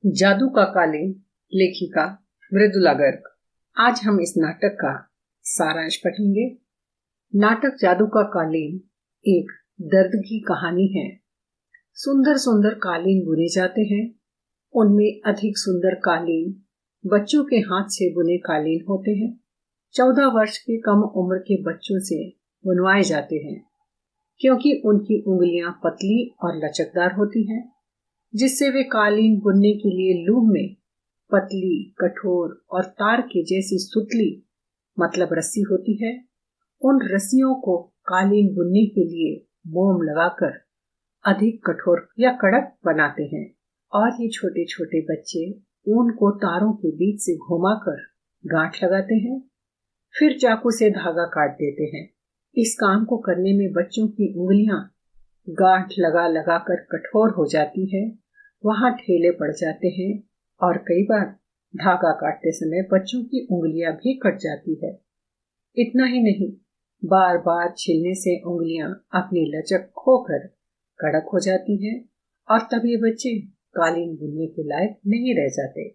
जादू का कालीन, लेखिका मृदुला गर्ग। आज हम इस नाटक का सारांश पढ़ेंगे। नाटक जादू का कालीन एक दर्द की कहानी है। सुंदर सुंदर कालीन बुने जाते हैं। उनमें अधिक सुंदर कालीन बच्चों के हाथ से बुने कालीन होते हैं। 14 वर्ष के कम उम्र के बच्चों से बुनवाए जाते हैं, क्योंकि उनकी उंगलियां पतली और लचकदार होती हैं, जिससे वे कालीन बुनने के लिए लूम में पतली, कठोर और तार के जैसी सुतली मतलब रस्सी होती है। उन रस्सियों को कालीन बुनने के लिए मोम लगाकर अधिक कठोर या कड़क बनाते हैं, और ये छोटे छोटे बच्चे ऊन को तारों के बीच से घुमाकर गांठ लगाते हैं, फिर चाकू से धागा काट देते हैं। इस काम को करने में बच्चों की उंगलियां गांठ लगा लगा कर कठोर हो जाती है, वहां ठेले पड़ जाते हैं, और कई बार धागा काटते समय बच्चों की उंगलियां भी कट जाती है। इतना ही नहीं, बार बार छिलने से उंगलियां अपनी लचक खोकर कड़क हो जाती हैं, और तब ये बच्चे कालीन बुनने के लायक नहीं रह जाते।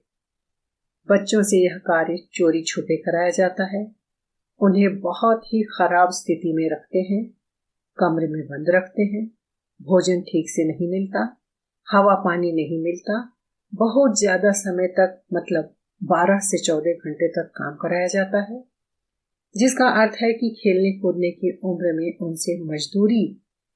बच्चों से यह कार्य चोरी छुपे कराया जाता है। उन्हें बहुत ही खराब स्थिति में रखते हैं, कमरे में बंद रखते हैं। भोजन ठीक से नहीं मिलता, हवा पानी नहीं मिलता। बहुत ज्यादा समय तक मतलब 12 से 14 घंटे तक काम कराया जाता है, जिसका अर्थ है कि खेलने कूदने की उम्र में उनसे मजदूरी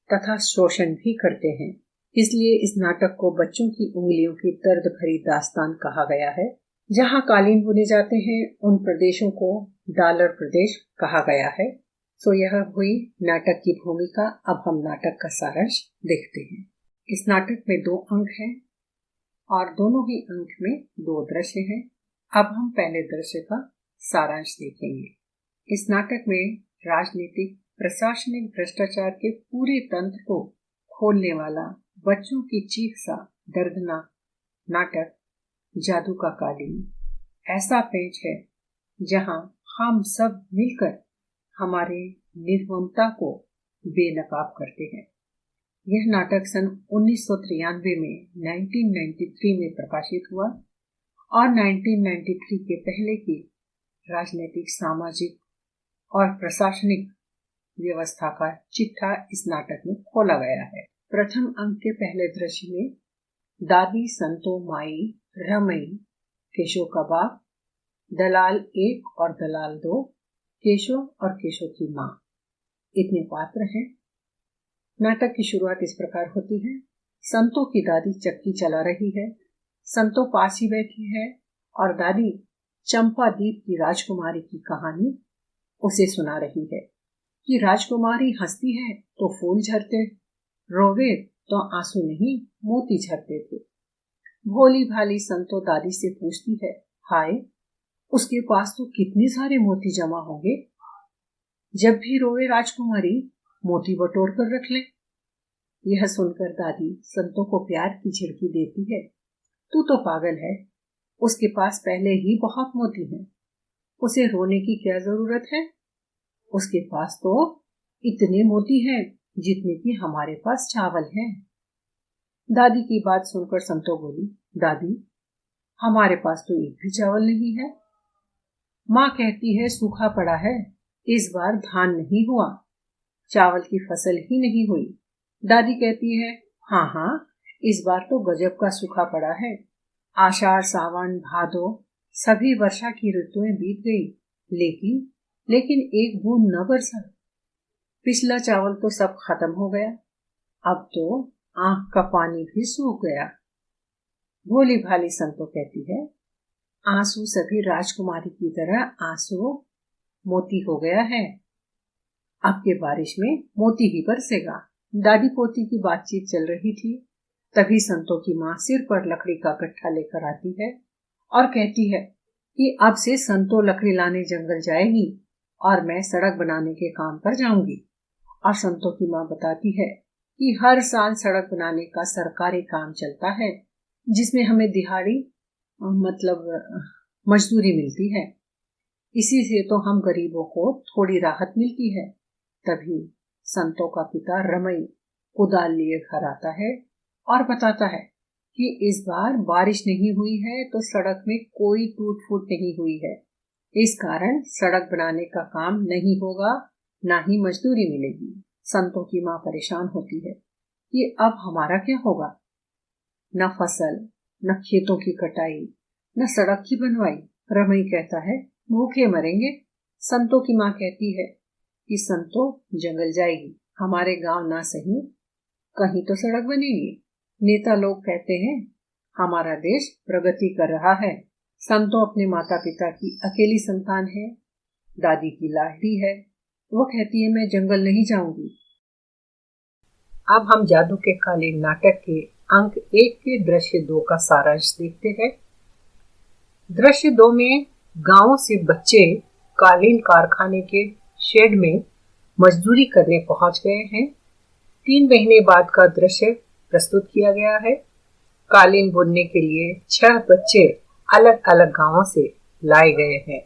तथा शोषण भी करते हैं। इसलिए इस नाटक को बच्चों की उंगलियों की दर्द भरी दास्तान कहा गया है। जहां कालीन बुने जाते हैं उन प्रदेशों को डालर प्रदेश कहा गया है। सो यह हुई नाटक की भूमिका। अब हम नाटक का सारांश देखते हैं। इस नाटक में 2 अंक हैं और दोनों ही अंक में 2 दृश्य हैं। अब हम पहले दृश्य का सारांश देखेंगे। इस नाटक में राजनीतिक प्रशासनिक भ्रष्टाचार के पूरे तंत्र को खोलने वाला बच्चों की चीख सा दर्दनाक नाटक जादू का कालीन ऐसा पेंच है जहां हम सब मिलकर हमारे निर्ममता को बेनकाब करते हैं। यह नाटक सन 1993 में 1993 में प्रकाशित हुआ, और 1993 के पहले की राजनीतिक, सामाजिक और प्रशासनिक व्यवस्था का चिट्ठा इस नाटक में खोला गया है। प्रथम अंक के पहले दृश्य में दादी, संतो, माई, रमई, केशव का बाप, दलाल 1 और दलाल 2, केशव और केशव की माँ, इतने पात्र हैं। नाटक की शुरुआत इस प्रकार होती है। संतो की दादी चक्की चला रही है। संतो पास ही बैठी है और दादी चंपादीप की राजकुमारी की कहानी उसे सुना रही है कि राजकुमारी हंसती है तो फूल झरते, रोवे तो आंसू नहीं मोती झरते थे। भोली भाली संतो दादी से पूछती है, हाय, उसके पास तो कितने सारे मोती जमा होंगे। जब भी रोवे राजकुमारी मोती बटोर कर रख ले। यह सुनकर दादी संतो को प्यार की झिड़की देती है, तू तो पागल है, उसके पास पहले ही बहुत मोती हैं, उसे रोने की क्या जरूरत है। उसके पास तो इतने मोती हैं जितने कि हमारे पास चावल हैं। दादी की बात सुनकर संतो बोली, दादी, हमारे पास तो एक भी चावल नहीं है। माँ कहती है सूखा पड़ा है, इस बार धान नहीं हुआ, चावल की फसल ही नहीं हुई। दादी कहती है, हाँ हाँ, इस बार तो गजब का सूखा पड़ा है। आषाढ़, सावन, भादो सभी वर्षा की ऋतुएं बीत गई, लेकिन एक बूंद न बरसा। पिछला चावल तो सब खत्म हो गया, अब तो आंख का पानी भी सूख गया। भोली भाली संतो कहती है, आंसू सभी राजकुमारी की तरह आंसू मोती हो गया है, अब के बारिश में मोती ही बरसेगा। दादी पोती की बातचीत चल रही थी, तभी संतो की माँ सिर पर लकड़ी का गट्ठा लेकर आती है और कहती है कि अब से संतो लकड़ी लाने जंगल जाएगी और मैं सड़क बनाने के काम पर जाऊंगी। और संतो की माँ बताती है कि हर साल सड़क बनाने का सरकारी काम चलता है, जिसमें हमें दिहाड़ी मतलब मजदूरी मिलती है, इसी से तो हम गरीबों को थोड़ी राहत मिलती है। तभी संतो का पिता रमई कुदाल लिए घर आता है और बताता है कि इस बार बारिश नहीं हुई है तो सड़क में कोई टूट फूट नहीं हुई है। इस कारण सड़क बनाने का काम नहीं होगा, ना ही मजदूरी मिलेगी। संतों की माँ परेशान होती है कि अब हमारा क्या होगा। न फसल, न खेतों की कटाई, न सड़क की बनवाई। रमई कहता है भूखे मरेंगे। संतों की माँ कहती है कि संतों, जंगल जाएगी, हमारे गांव ना सही कहीं तो सड़क बनेगी। नेता लोग कहते हैं हमारा देश प्रगति कर रहा है। संतों अपने माता पिता की अकेली संतान है, दादी की लाडली है। वो कहती है मैं जंगल नहीं जाऊंगी। अब हम जादू के कालीन नाटक के अंक 1 के दृश्य 2 का सारांश देखते हैं। दृश्य 2 में गांव से बच्चे कालीन कारखाने के शेड में मजदूरी करने पहुंच गए हैं। 3 महीने बाद का दृश्य प्रस्तुत किया गया है। कालीन बुनने के लिए 6 बच्चे अलग अलग गांवों से लाए गए हैं,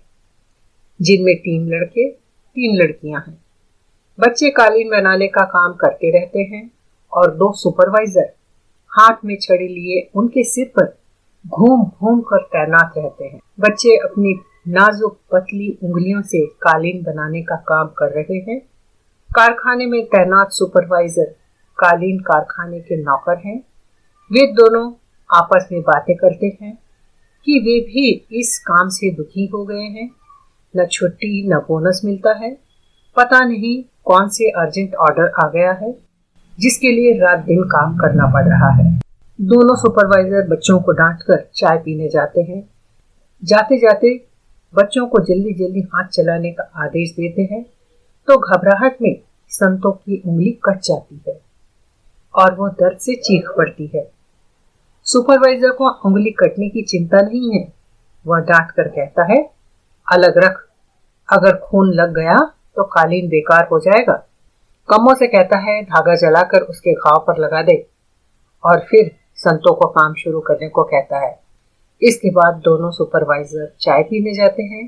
जिनमें 3 लड़के 3 लड़कियां हैं। बच्चे कालीन बनाने का काम करते रहते हैं और 2 सुपरवाइजर हाथ में छड़ी लिए उनके सिर पर घूम घूम कर तैनात रहते हैं। बच्चे अपनी नाजुक पतली उंगलियों से कालीन बनाने का काम कर रहे हैं। कारखाने में तैनात सुपरवाइजर कालीन कारखाने के नौकर हैं। वे दोनों आपस में बातें करते हैं कि वे भी इस काम से दुखी हो गए हैं। न छुट्टी न बोनस मिलता है। पता नहीं कौन से अर्जेंट ऑर्डर आ गया है जिसके लिए रात दिन काम करना पड़ रहा है। दोनों सुपरवाइजर बच्चों को डांटकर चाय पीने जाते हैं। जाते जाते बच्चों को जल्दी जल्दी हाथ चलाने का आदेश देते हैं तो घबराहट में संतों की उंगली कट जाती है और वो दर्द से चीख पड़ती है। सुपरवाइजर को उंगली कटने की चिंता नहीं है। वह डांट कर कहता है अलग रख, अगर खून लग गया तो कालीन बेकार हो जाएगा। कमों से कहता है धागा जलाकर उसके घाव पर लगा दे और फिर संतों को काम शुरू करने को कहता है। इसके बाद दोनों सुपरवाइजर चाय पीने जाते हैं।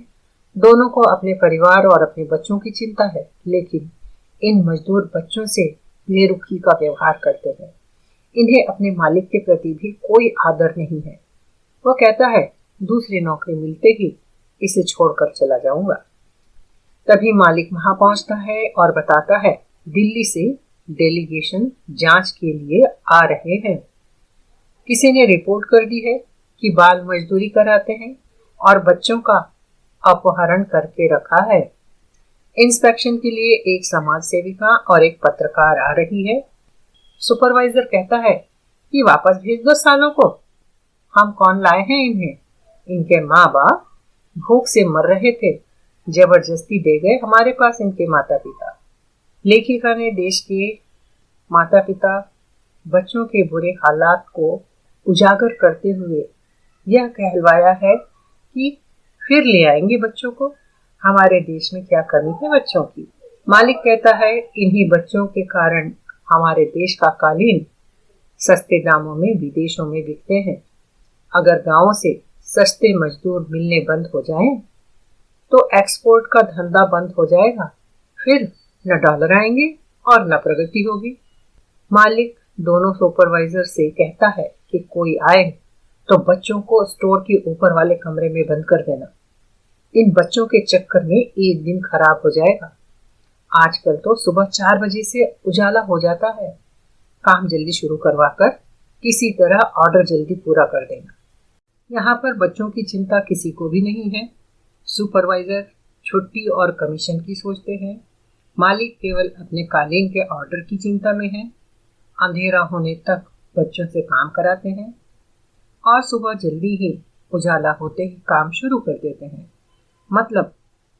दोनों को अपने परिवार और अपने बच्चों की चिंता है, लेकिन इन मजदूर बच्चों से बेरुखी का व्यवहार करते हैं। इन्हें अपने मालिक के प्रति भी कोई आदर नहीं है। वह कहता है दूसरी नौकरी मिलते ही इसे छोड़कर चला जाऊंगा। तभी मालिक वहां पहुंचता है और बताता है दिल्ली से डेलीगेशन जांच के लिए आ रहे हैं। किसी ने रिपोर्ट कर दी है कि बाल मजदूरी कराते हैं और बच्चों का अपहरण करके रखा है। इंस्पेक्शन के लिए एक समाज सेविका और एक पत्रकार आ रही है। सुपरवाइजर कहता है कि वापस भेज दो सालों को। हम कौन लाए हैं इन्हें? इनके माँ बाप भूख से मर रहे थे, जबरदस्ती दे गए हमारे पास इनके माता पिता। लेखिका ने देश के माता पिता बच्चों के बुरे हालात को उजागर करते हुए यह कहलवाया है कि फिर ले आएंगे बच्चों को। हमारे देश में क्या कमी है बच्चों की? मालिक कहता है इन्हीं बच्चों के कारण हमारे देश का कालीन सस्ते दामों में विदेशों में बिकते हैं। अगर गांवों से सस्ते मजदूर मिलने बंद हो जाएं, तो एक्सपोर्ट का धंधा बंद हो जाएगा। फिर न डॉलर आएंगे और न प्रगति होगी। मालिक दोनों सुपरवाइजर से कहता है कि कोई आए तो बच्चों को स्टोर के ऊपर वाले कमरे में बंद कर देना। इन बच्चों के चक्कर में एक दिन खराब हो जाएगा। आजकल तो सुबह 4 बजे से उजाला हो जाता है। काम जल्दी शुरू करवाकर किसी तरह ऑर्डर जल्दी पूरा कर देना। यहाँ पर बच्चों की चिंता किसी को भी नहीं है। सुपरवाइजर छुट्टी और कमीशन की सोचते हैं। मालिक केवल अपने कालीन के ऑर्डर की चिंता में है। अंधेरा होने तक बच्चों से काम कराते हैं और सुबह जल्दी ही उजाला होते ही काम शुरू कर देते हैं। मतलब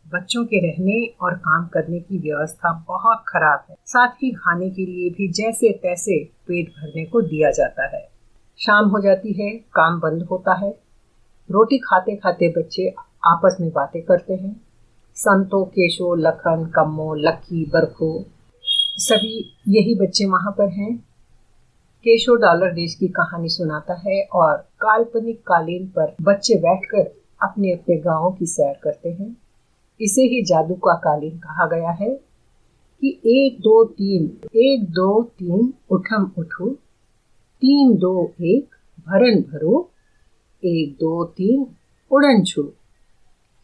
बच्चों के रहने और काम करने की व्यवस्था बहुत खराब है। साथ ही खाने के लिए भी जैसे तैसे पेट भरने को दिया जाता है। शाम हो जाती है, काम बंद होता है। रोटी खाते खाते बच्चे आपस में बातें करते हैं। संतो, केशो, लखन, कम्मो, लक्की, बरखो सभी यही बच्चे वहां पर हैं। केशो डॉलर देश की कहानी सुनाता है और काल्पनिक कालीन पर बच्चे बैठकर अपने अपने गांवों की सैर करते हैं। इसे ही जादू का कालीन कहा गया है कि 1 2 3 1 2 3 उठम उठो, 3 2 1 भरन भरो, 1 2 3 उड़न छू।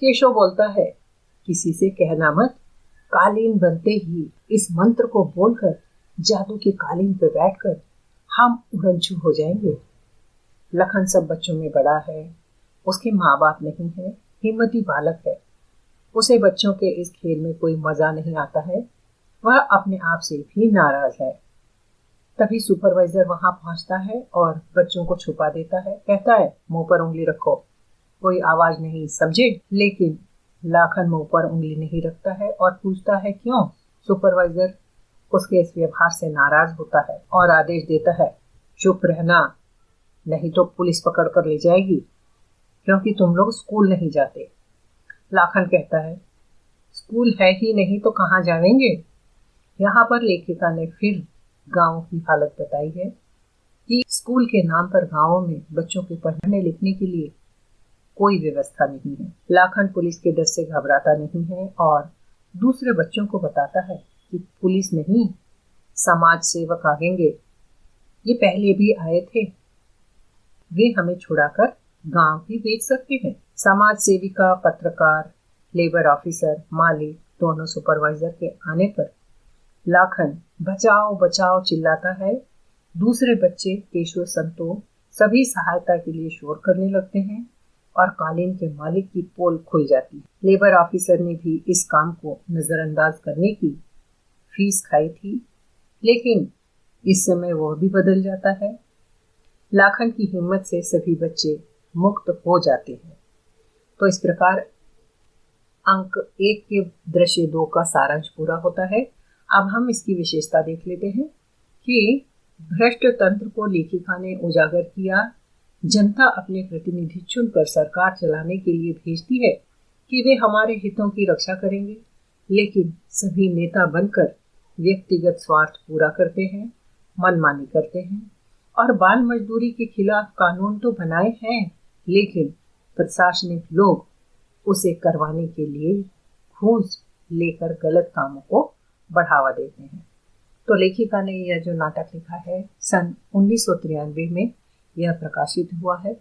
केशव बोलता है, किसी से कहना मत, कालीन बनते ही इस मंत्र को बोलकर जादू की कालीन पर बैठकर हम उड़नछू हो जाएंगे। लखन सब बच्चों में बड़ा है, उसके माँ बाप नहीं है, हिम्मती बालक है। उसे बच्चों के इस खेल में कोई मजा नहीं आता है, वह अपने आप से भी नाराज है। तभी सुपरवाइजर वहां पहुंचता है और बच्चों को छुपा देता है। कहता है, मुंह पर उंगली रखो, कोई आवाज नहीं, समझे? लेकिन लाखन मुंह पर उंगली नहीं रखता है और पूछता है क्यों। सुपरवाइजर उसके इस व्यवहार से नाराज होता है और आदेश देता है, चुप रहना, नहीं तो पुलिस पकड़ कर ले जाएगी, क्योंकि तुम लोग स्कूल नहीं जाते। लाखन कहता है, स्कूल है ही नहीं तो कहाँ जाएंगे। यहाँ पर लेखिका ने फिर गांव की हालत बताई है कि स्कूल के नाम पर गांवों में बच्चों के पढ़ने लिखने के लिए कोई व्यवस्था नहीं है। लाखन पुलिस के डर से घबराता नहीं है और दूसरे बच्चों को बताता है कि पुलिस नहीं, समाज सेवक आएंगे, ये पहले भी आए थे, वे हमें छुड़ाकर गांव भी बेच सकते हैं। समाज सेविका, पत्रकार, लेबर ऑफिसर, मालिक दोनों सुपरवाइजर के आने पर लाखन बचाओ बचाओ चिल्लाता है। दूसरे बच्चे केशव, संतो सभी सहायता के लिए शोर करने लगते हैं और कालीन के मालिक की पोल खुल जाती है। लेबर ऑफिसर ने भी इस काम को नजरअंदाज करने की फीस खाई थी, लेकिन इस समय वह भी बदल जाता है। लाखन की हिम्मत से सभी बच्चे मुक्त हो जाते हैं। तो इस प्रकार अंक 1 के दृश्य 2 का सारांश पूरा होता है। अब हम इसकी विशेषता देख लेते हैं कि भ्रष्ट तंत्र को लेखिका ने उजागर किया। जनता अपने प्रतिनिधि चुनकर सरकार चलाने के लिए भेजती है कि वे हमारे हितों की रक्षा करेंगे, लेकिन सभी नेता बनकर व्यक्तिगत स्वार्थ पूरा करते हैं, मनमानी करते हैं और बाल मजदूरी के खिलाफ कानून तो बनाए हैं, लेकिन प्रशासनिक लोग उसे करवाने के लिए घूस लेकर गलत कामों को बढ़ावा देते हैं। तो लेखिका ने यह जो नाटक लिखा है सन 1993 में यह प्रकाशित हुआ है।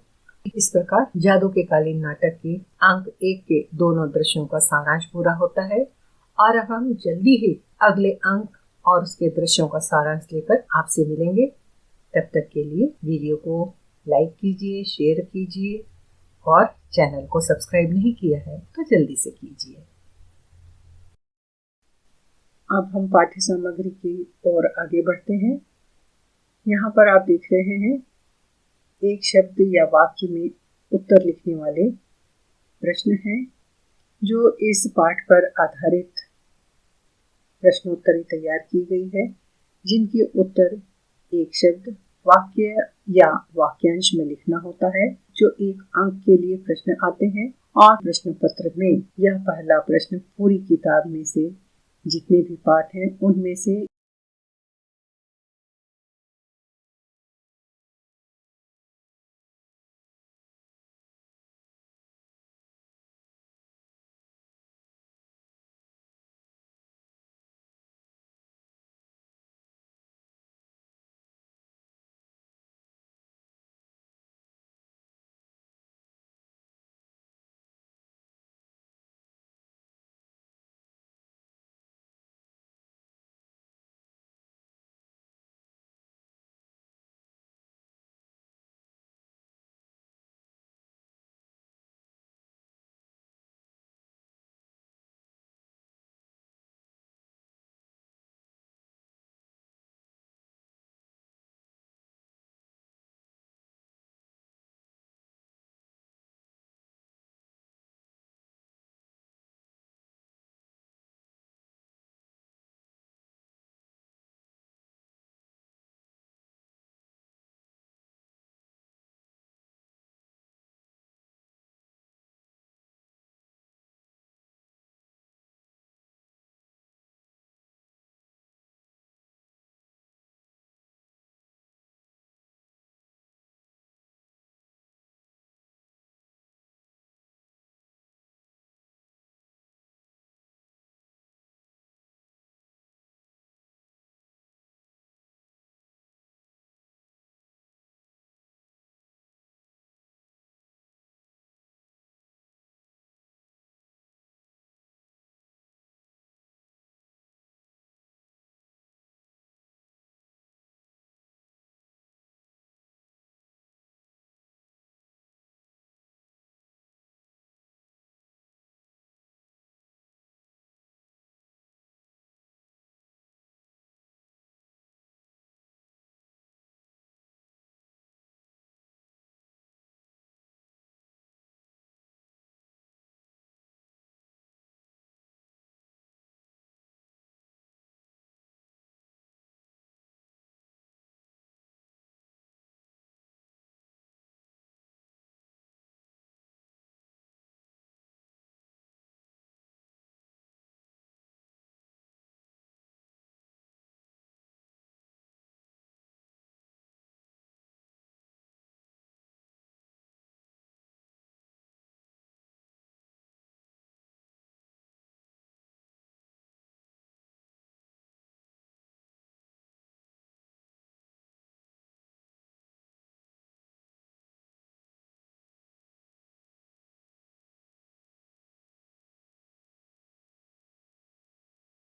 इस प्रकार जादू के कालीन नाटक के अंक 1 के दोनों दृश्यों का सारांश पूरा होता है और अब हम जल्दी ही अगले अंक और उसके दृश्यों का सारांश लेकर आपसे मिलेंगे। तब तक के लिए वीडियो को लाइक कीजिए, शेयर कीजिए और चैनल को सब्सक्राइब नहीं किया है तो जल्दी से कीजिए। अब हम पाठ्य सामग्री की ओर आगे बढ़ते हैं। यहाँ पर आप देख रहे हैं एक शब्द या वाक्य में उत्तर लिखने वाले प्रश्न हैं जो इस पाठ पर आधारित प्रश्नोत्तरी तैयार की गई है, जिनके उत्तर एक शब्द, वाक्य या वाक्यांश में लिखना होता है, जो 1 अंक के लिए प्रश्न आते हैं। और प्रश्न पत्र में यह पहला प्रश्न पूरी किताब में से जितने भी पाठ हैं उनमें से